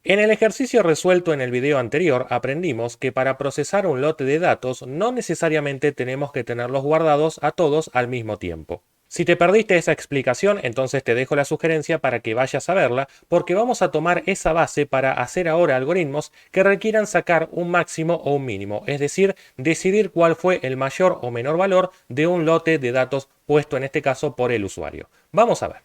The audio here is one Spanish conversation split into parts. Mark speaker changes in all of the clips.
Speaker 1: En el ejercicio resuelto en el video anterior aprendimos que para procesar un lote de datos no necesariamente tenemos que tenerlos guardados a todos al mismo tiempo. Si te perdiste esa explicación, entonces te dejo la sugerencia para que vayas a verla, porque vamos a tomar esa base para hacer ahora algoritmos que requieran sacar un máximo o un mínimo, es decir, decidir cuál fue el mayor o menor valor de un lote de datos puesto en este caso por el usuario. Vamos a ver.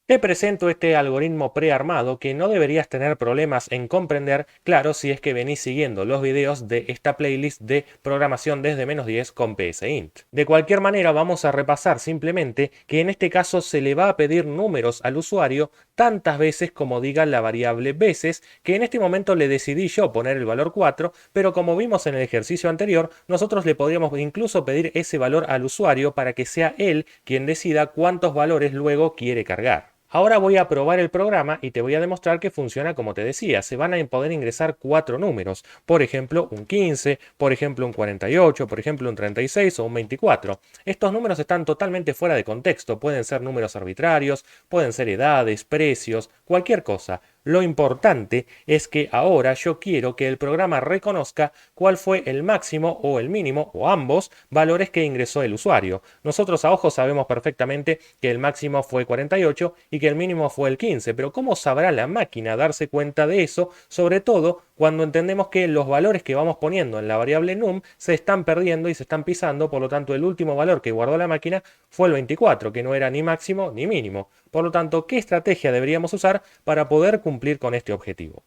Speaker 1: Te presento este algoritmo prearmado que no deberías tener problemas en comprender, claro, si es que venís siguiendo los videos de esta playlist de programación desde -10 con PSInt. De cualquier manera, vamos a repasar simplemente que en este caso se le va a pedir números al usuario tantas veces como diga la variable veces, que en este momento le decidí yo poner el valor 4, pero como vimos en el ejercicio anterior, nosotros le podríamos incluso pedir ese valor al usuario para que sea él quien decida cuántos valores luego quiere cargar. Ahora voy a probar el programa y te voy a demostrar que funciona como te decía. Se van a poder ingresar 4 números, por ejemplo un 15, por ejemplo un 48, por ejemplo un 36 o un 24. Estos números están totalmente fuera de contexto, pueden ser números arbitrarios, pueden ser edades, precios, cualquier cosa. Lo importante es que ahora yo quiero que el programa reconozca cuál fue el máximo o el mínimo o ambos valores que ingresó el usuario. Nosotros a ojo sabemos perfectamente que el máximo fue 48 y que el mínimo fue el 15, pero ¿cómo sabrá la máquina darse cuenta de eso? Sobre todo cuando entendemos que los valores que vamos poniendo en la variable num se están perdiendo y se están pisando, por lo tanto el último valor que guardó la máquina fue el 24, que no era ni máximo ni mínimo. Por lo tanto, ¿qué estrategia deberíamos usar para poder cumplir con este objetivo?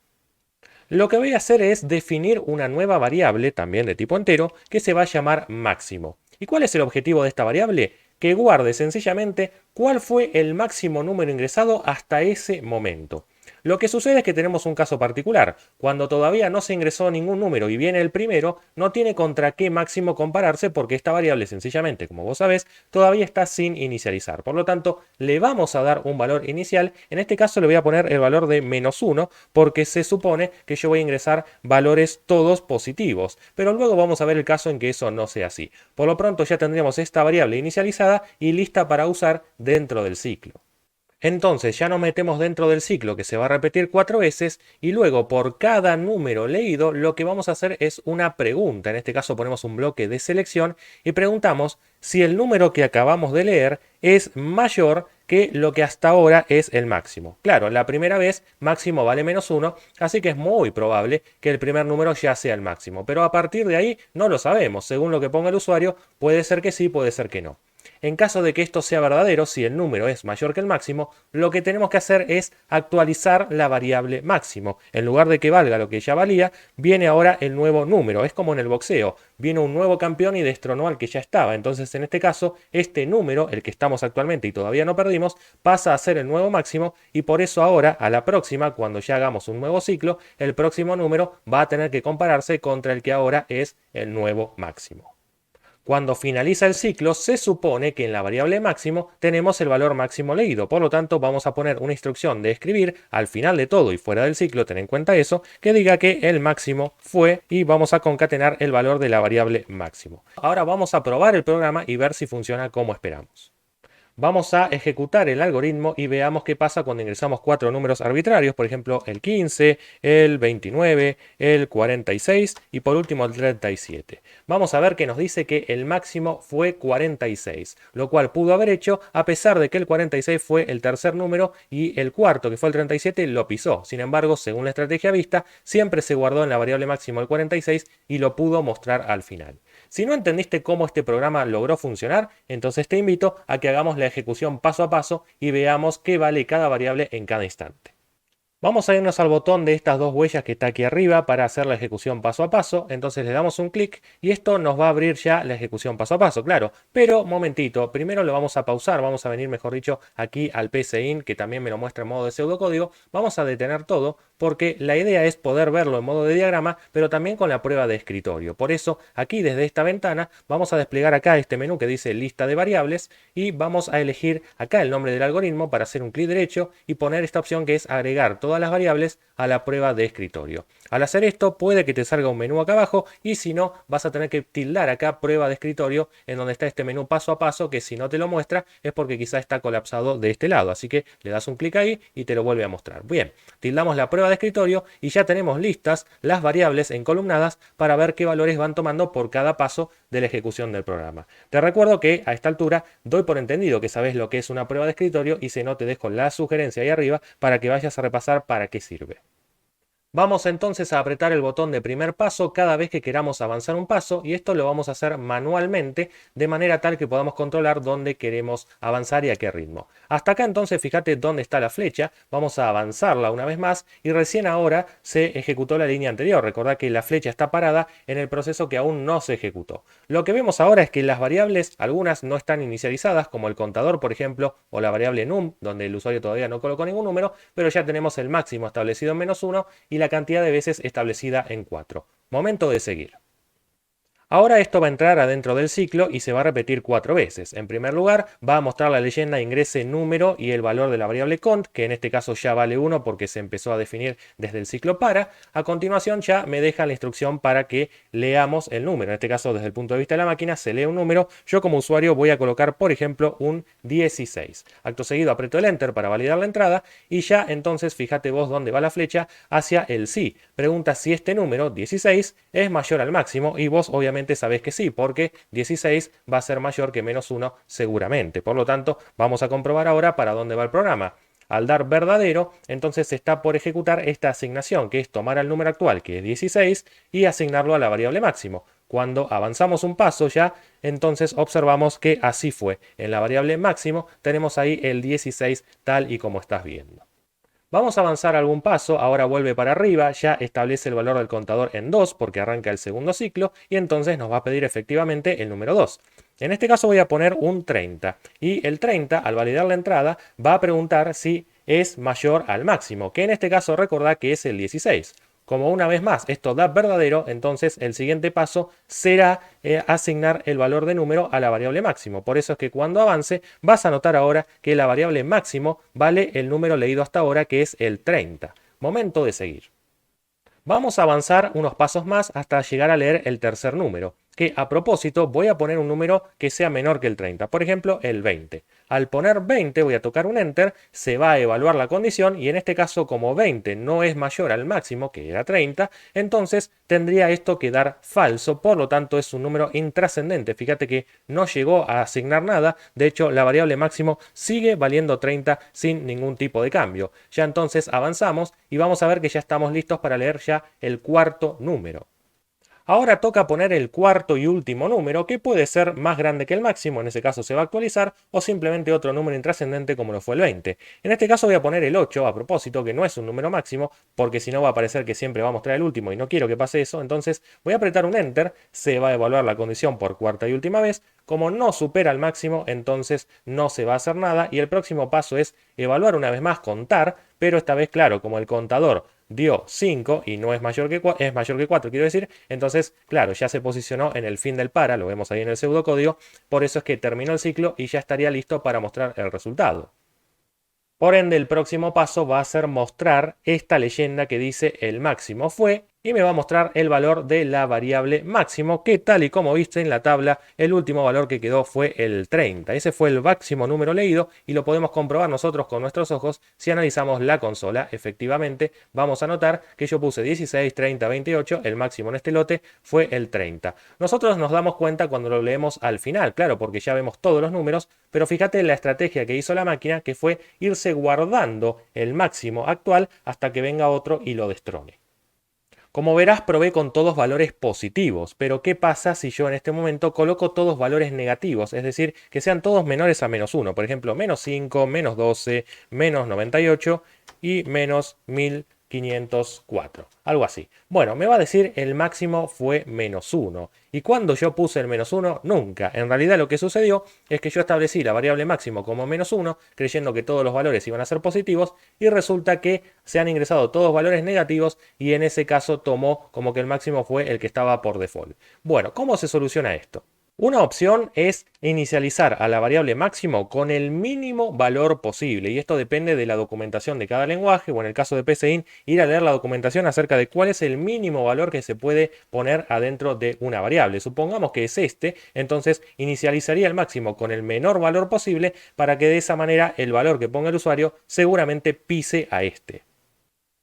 Speaker 1: Lo que voy a hacer es definir una nueva variable, también de tipo entero, que se va a llamar máximo. ¿Y cuál es el objetivo de esta variable? Que guarde sencillamente cuál fue el máximo número ingresado hasta ese momento. Lo que sucede es que tenemos un caso particular. Cuando todavía no se ingresó ningún número y viene el primero, no tiene contra qué máximo compararse porque esta variable sencillamente, como vos sabés, todavía está sin inicializar. Por lo tanto, le vamos a dar un valor inicial. En este caso le voy a poner el valor de -1 porque se supone que yo voy a ingresar valores todos positivos. Pero luego vamos a ver el caso en que eso no sea así. Por lo pronto ya tendríamos esta variable inicializada y lista para usar dentro del ciclo. Entonces ya nos metemos dentro del ciclo que se va a repetir 4 veces y luego por cada número leído lo que vamos a hacer es una pregunta. En este caso ponemos un bloque de selección y preguntamos si el número que acabamos de leer es mayor que lo que hasta ahora es el máximo. Claro, la primera vez máximo vale -1, así que es muy probable que el primer número ya sea el máximo. Pero a partir de ahí no lo sabemos. Según lo que ponga el usuario, puede ser que sí, puede ser que no. En caso de que esto sea verdadero, si el número es mayor que el máximo, lo que tenemos que hacer es actualizar la variable máximo. En lugar de que valga lo que ya valía, viene ahora el nuevo número. Es como en el boxeo. Viene un nuevo campeón y destronó al que ya estaba. Entonces, en este caso, este número, el que estamos actualmente y todavía no perdimos, pasa a ser el nuevo máximo y por eso ahora, a la próxima, cuando ya hagamos un nuevo ciclo, el próximo número va a tener que compararse contra el que ahora es el nuevo máximo. Cuando finaliza el ciclo, se supone que en la variable máximo tenemos el valor máximo leído. Por lo tanto, vamos a poner una instrucción de escribir al final de todo y fuera del ciclo, ten en cuenta eso, que diga que el máximo fue y vamos a concatenar el valor de la variable máximo. Ahora vamos a probar el programa y ver si funciona como esperamos. Vamos a ejecutar el algoritmo y veamos qué pasa cuando ingresamos 4 números arbitrarios, por ejemplo el 15, el 29, el 46 y por último el 37. Vamos a ver que nos dice que el máximo fue 46, lo cual pudo haber hecho a pesar de que el 46 fue el tercer número y el cuarto, que fue el 37, lo pisó. Sin embargo, según la estrategia vista, siempre se guardó en la variable máximo el 46 y lo pudo mostrar al final. Si no entendiste cómo este programa logró funcionar, entonces te invito a que hagamos la ejecución paso a paso y veamos qué vale cada variable en cada instante. Vamos a irnos al botón de estas dos huellas que está aquí arriba para hacer la ejecución paso a paso. Entonces le damos un clic y esto nos va a abrir ya la ejecución paso a paso, claro. Pero, momentito, primero lo vamos a pausar, vamos a venir, mejor dicho, aquí al PSIN, que también me lo muestra en modo de pseudocódigo. Vamos a detener todo porque la idea es poder verlo en modo de diagrama, pero también con la prueba de escritorio. Por eso, aquí desde esta ventana, vamos a desplegar acá este menú que dice lista de variables y vamos a elegir acá el nombre del algoritmo para hacer un clic derecho y poner esta opción que es agregar toda todas las variables a la prueba de escritorio. Al hacer esto puede que te salga un menú acá abajo y si no vas a tener que tildar acá prueba de escritorio en donde está este menú paso a paso que si no te lo muestra es porque quizá está colapsado de este lado. Así que le das un clic ahí y te lo vuelve a mostrar. Bien, tildamos la prueba de escritorio y ya tenemos listas las variables encolumnadas para ver qué valores van tomando por cada paso de la ejecución del programa. Te recuerdo que a esta altura doy por entendido que sabes lo que es una prueba de escritorio y si no te dejo la sugerencia ahí arriba para que vayas a repasar para qué sirve. Vamos entonces a apretar el botón de primer paso cada vez que queramos avanzar un paso y esto lo vamos a hacer manualmente de manera tal que podamos controlar dónde queremos avanzar y a qué ritmo. Hasta acá entonces fíjate dónde está la flecha, vamos a avanzarla una vez más y recién ahora se ejecutó la línea anterior. Recordá que la flecha está parada en el proceso que aún no se ejecutó. Lo que vemos ahora es que las variables, algunas no están inicializadas como el contador por ejemplo o la variable num donde el usuario todavía no colocó ningún número, pero ya tenemos el máximo establecido en -1 y la cantidad de veces establecida en 4. Momento de seguir. Ahora esto va a entrar adentro del ciclo y se va a repetir 4 veces. En primer lugar, va a mostrar la leyenda ingrese número y el valor de la variable cont, que en este caso ya vale 1 porque se empezó a definir desde el ciclo para. A continuación ya me deja la instrucción para que leamos el número. En este caso, desde el punto de vista de la máquina, se lee un número. Yo como usuario voy a colocar, por ejemplo, un 16. Acto seguido aprieto el Enter para validar la entrada y ya entonces fíjate vos dónde va la flecha hacia el sí. Pregunta si este número, 16, es mayor al máximo y vos obviamente sabés que sí, porque 16 va a ser mayor que -1 seguramente. Por lo tanto, vamos a comprobar ahora para dónde va el programa. Al dar verdadero, entonces se está por ejecutar esta asignación, que es tomar el número actual, que es 16, y asignarlo a la variable máximo. Cuando avanzamos un paso ya, entonces observamos que así fue. En la variable máximo tenemos ahí el 16 tal y como estás viendo. Vamos a avanzar algún paso, ahora vuelve para arriba, ya establece el valor del contador en 2 porque arranca el segundo ciclo y entonces nos va a pedir efectivamente el número 2. En este caso voy a poner un 30 y el 30 al validar la entrada va a preguntar si es mayor al máximo, que en este caso recordá que es el 16. Como una vez más esto da verdadero, entonces el siguiente paso será asignar el valor de número a la variable máximo. Por eso es que cuando avance vas a notar ahora que la variable máximo vale el número leído hasta ahora que es el 30. Momento de seguir. Vamos a avanzar unos pasos más hasta llegar a leer el tercer número, que a propósito voy a poner un número que sea menor que el 30, por ejemplo el 20. Al poner 20 voy a tocar un Enter, se va a evaluar la condición y en este caso como 20 no es mayor al máximo, que era 30, entonces tendría esto que dar falso, por lo tanto es un número intrascendente. Fíjate que no llegó a asignar nada, de hecho la variable máximo sigue valiendo 30 sin ningún tipo de cambio. Ya entonces avanzamos y vamos a ver que ya estamos listos para leer ya el cuarto número. Ahora toca poner el cuarto y último número, que puede ser más grande que el máximo, en ese caso se va a actualizar, o simplemente otro número intrascendente como lo fue el 20. En este caso voy a poner el 8, a propósito, que no es un número máximo, porque si no va a aparecer que siempre va a mostrar el último y no quiero que pase eso, entonces voy a apretar un Enter, se va a evaluar la condición por cuarta y última vez, como no supera el máximo, entonces no se va a hacer nada, y el próximo paso es evaluar una vez más, contar, pero esta vez, claro, como el contador dio 5 y no es mayor que 4, es mayor que 4, quiero decir, entonces, claro, ya se posicionó en el fin del para, lo vemos ahí en el pseudocódigo, por eso es que terminó el ciclo y ya estaría listo para mostrar el resultado. Por ende, el próximo paso va a ser mostrar esta leyenda que dice el máximo fue y me va a mostrar el valor de la variable máximo, que tal y como viste en la tabla, el último valor que quedó fue el 30. Ese fue el máximo número leído y lo podemos comprobar nosotros con nuestros ojos si analizamos la consola. Efectivamente, vamos a notar que yo puse 16, 30, 28, el máximo en este lote fue el 30. Nosotros nos damos cuenta cuando lo leemos al final, claro, porque ya vemos todos los números, pero fíjate la estrategia que hizo la máquina, que fue irse guardando el máximo actual hasta que venga otro y lo destrone. Como verás, probé con todos valores positivos, pero ¿qué pasa si yo en este momento coloco todos valores negativos? Es decir, que sean todos menores a -1, por ejemplo, -5, -12, -98 y -1504, algo así. Bueno, me va a decir el máximo fue -1. Y cuando yo puse el -1, nunca. En realidad lo que sucedió es que yo establecí la variable máximo como -1, creyendo que todos los valores iban a ser positivos, y resulta que se han ingresado todos valores negativos y en ese caso tomó como que el máximo fue el que estaba por default. Bueno, ¿cómo se soluciona esto? Una opción es inicializar a la variable máximo con el mínimo valor posible, y esto depende de la documentación de cada lenguaje, o en el caso de PSeInt, ir a leer la documentación acerca de cuál es el mínimo valor que se puede poner adentro de una variable. Supongamos que es este, entonces inicializaría el máximo con el menor valor posible para que de esa manera el valor que ponga el usuario seguramente pise a este.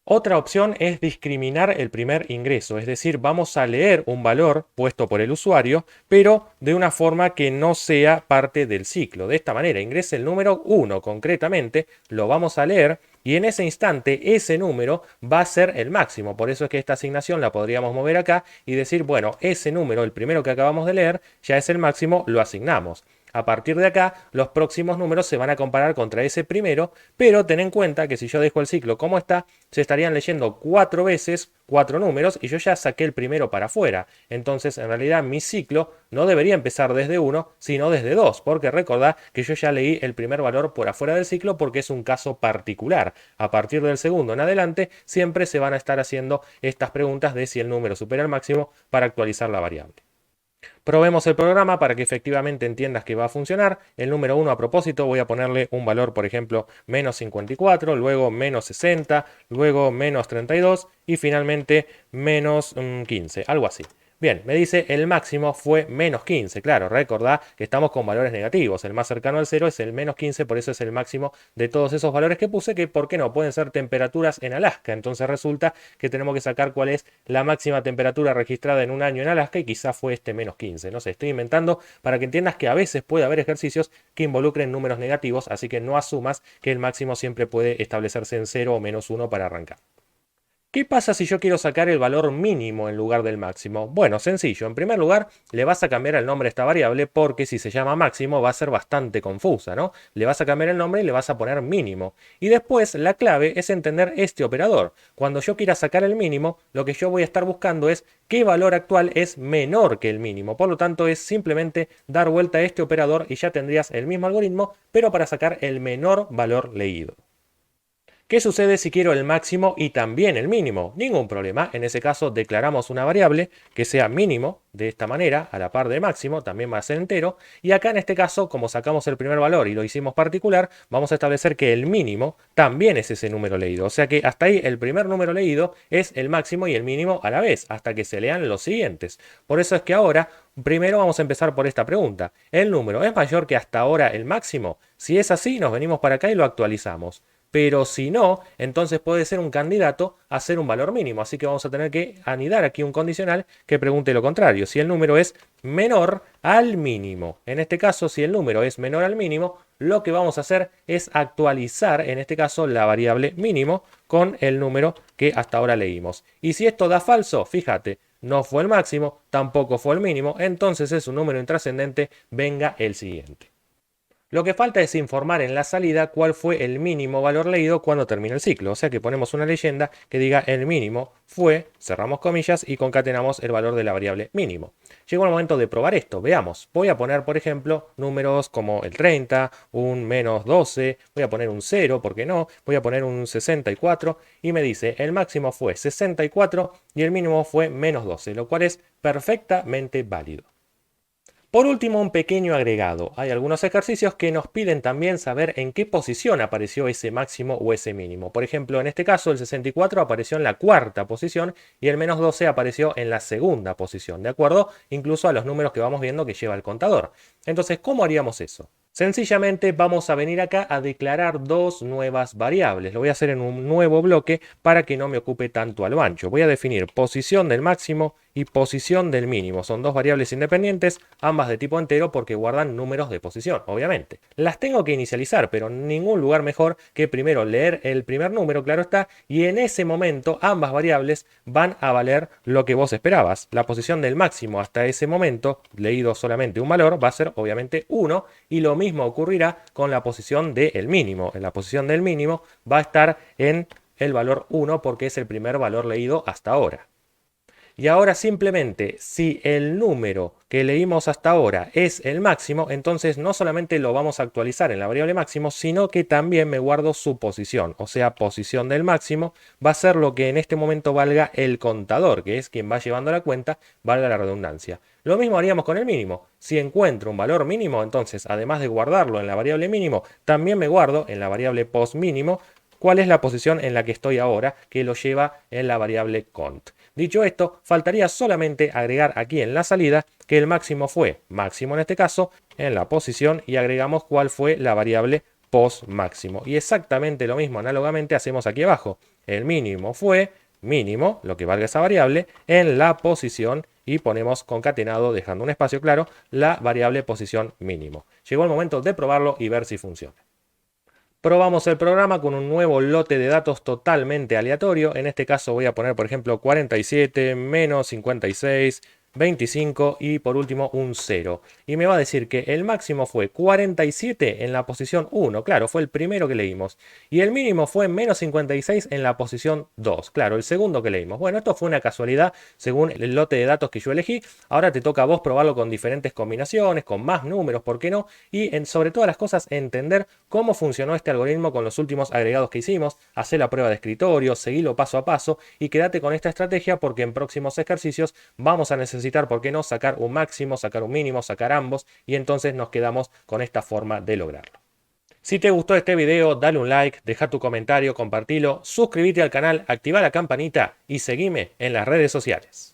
Speaker 1: Otra opción es discriminar el primer ingreso, es decir, vamos a leer un valor puesto por el usuario, pero de una forma que no sea parte del ciclo. De esta manera, ingrese el número 1 concretamente, lo vamos a leer y en ese instante ese número va a ser el máximo. Por eso es que esta asignación la podríamos mover acá y decir, bueno, ese número, el primero que acabamos de leer, ya es el máximo, lo asignamos. A partir de acá, los próximos números se van a comparar contra ese primero, pero ten en cuenta que si yo dejo el ciclo como está, se estarían leyendo 4 veces 4 números y yo ya saqué el primero para afuera. Entonces, en realidad, mi ciclo no debería empezar desde 1, sino desde 2, porque recordá que yo ya leí el primer valor por afuera del ciclo porque es un caso particular. A partir del segundo en adelante, siempre se van a estar haciendo estas preguntas de si el número supera el máximo para actualizar la variable. Probemos el programa para que efectivamente entiendas que va a funcionar. El número 1 a propósito voy a ponerle un valor, por ejemplo, menos 54, luego menos 60, luego menos 32 y finalmente menos 15, algo así. Bien, me dice el máximo fue menos 15. Claro, recordá que estamos con valores negativos. El más cercano al 0 es el menos 15, por eso es el máximo de todos esos valores que puse, que ¿por qué no? Pueden ser temperaturas en Alaska. Entonces resulta que tenemos que sacar cuál es la máxima temperatura registrada en un año en Alaska y quizás fue este menos 15. No sé, estoy inventando para que entiendas que a veces puede haber ejercicios que involucren números negativos, así que no asumas que el máximo siempre puede establecerse en 0 o menos 1 para arrancar. ¿Qué pasa si yo quiero sacar el valor mínimo en lugar del máximo? Bueno, sencillo. En primer lugar, le vas a cambiar el nombre a esta variable porque si se llama máximo va a ser bastante confusa, ¿no? Le vas a cambiar el nombre y le vas a poner mínimo. Y después, la clave es entender este operador. Cuando yo quiera sacar el mínimo, lo que yo voy a estar buscando es qué valor actual es menor que el mínimo. Por lo tanto, es simplemente dar vuelta a este operador y ya tendrías el mismo algoritmo, pero para sacar el menor valor leído. ¿Qué sucede si quiero el máximo y también el mínimo? Ningún problema. En ese caso declaramos una variable que sea mínimo, de esta manera, a la par de máximo, también va a ser entero. Y acá en este caso, como sacamos el primer valor y lo hicimos particular, vamos a establecer que el mínimo también es ese número leído. O sea que hasta ahí el primer número leído es el máximo y el mínimo a la vez, hasta que se lean los siguientes. Por eso es que ahora, primero vamos a empezar por esta pregunta. ¿El número es mayor que hasta ahora el máximo? Si es así, nos venimos para acá y lo actualizamos. Pero si no, entonces puede ser un candidato a ser un valor mínimo. Así que vamos a tener que anidar aquí un condicional que pregunte lo contrario. Si el número es menor al mínimo. En este caso, si el número es menor al mínimo, lo que vamos a hacer es actualizar, en este caso, la variable mínimo con el número que hasta ahora leímos. Y si esto da falso, fíjate, no fue el máximo, tampoco fue el mínimo, entonces es un número intrascendente, venga el siguiente. Lo que falta es informar en la salida cuál fue el mínimo valor leído cuando termina el ciclo. O sea que ponemos una leyenda que diga el mínimo fue, cerramos comillas y concatenamos el valor de la variable mínimo. Llegó el momento de probar esto. Veamos. Voy a poner, por ejemplo, números como el 30, un menos 12, voy a poner un 0, ¿por qué no? Voy a poner un 64 y me dice el máximo fue 64 y el mínimo fue menos 12, lo cual es perfectamente válido. Por último, un pequeño agregado. Hay algunos ejercicios que nos piden también saber en qué posición apareció ese máximo o ese mínimo. Por ejemplo, en este caso el 64 apareció en la cuarta posición y el menos 12 apareció en la segunda posición, ¿de acuerdo? Incluso a los números que vamos viendo que lleva el contador. Entonces, ¿cómo haríamos eso? Sencillamente vamos a venir acá a declarar dos nuevas variables. Lo voy a hacer en un nuevo bloque para que no me ocupe tanto a lo ancho. Voy a definir posición del máximo y posición del mínimo. Son dos variables independientes, ambas de tipo entero porque guardan números de posición, obviamente. Las tengo que inicializar, pero en ningún lugar mejor que primero leer el primer número, claro está, y en ese momento ambas variables van a valer lo que vos esperabas. La posición del máximo hasta ese momento, leído solamente un valor, va a ser obviamente 1 y lo mismo ocurrirá con la posición del mínimo. En la posición del mínimo va a estar en el valor 1 porque es el primer valor leído hasta ahora. Y ahora simplemente, si el número que leímos hasta ahora es el máximo, entonces no solamente lo vamos a actualizar en la variable máximo, sino que también me guardo su posición, o sea, posición del máximo va a ser lo que en este momento valga el contador, que es quien va llevando la cuenta, valga la redundancia. Lo mismo haríamos con el mínimo. Si encuentro un valor mínimo, entonces además de guardarlo en la variable mínimo, también me guardo en la variable post mínimo cuál es la posición en la que estoy ahora, que lo lleva en la variable cont. Dicho esto, faltaría solamente agregar aquí en la salida que el máximo fue máximo en este caso en la posición y agregamos cuál fue la variable post máximo. Y exactamente lo mismo análogamente hacemos aquí abajo. El mínimo fue mínimo, lo que valga esa variable, en la posición y ponemos concatenado, dejando un espacio claro, la variable posición mínimo. Llegó el momento de probarlo y ver si funciona. Probamos el programa con un nuevo lote de datos totalmente aleatorio. En este caso voy a poner, por ejemplo, 47 menos 56, 25 y por último un 0. Y me va a decir que el máximo fue 47 en la posición 1, claro, fue el primero que leímos. Y el mínimo fue menos 56 en la posición 2, claro, el segundo que leímos. Bueno, esto fue una casualidad según el lote de datos que yo elegí. Ahora te toca a vos probarlo con diferentes combinaciones, con más números, ¿por qué no? Y sobre todas las cosas entender cómo funcionó este algoritmo con los últimos agregados que hicimos, hacer la prueba de escritorio, seguirlo paso a paso y quédate con esta estrategia porque en próximos ejercicios vamos a necesitar, ¿por qué no?, sacar un máximo, sacar un mínimo, sacar ambos y entonces nos quedamos con esta forma de lograrlo. Si te gustó este video, dale un like, deja tu comentario, compartilo, suscríbete al canal, activa la campanita y seguime en las redes sociales.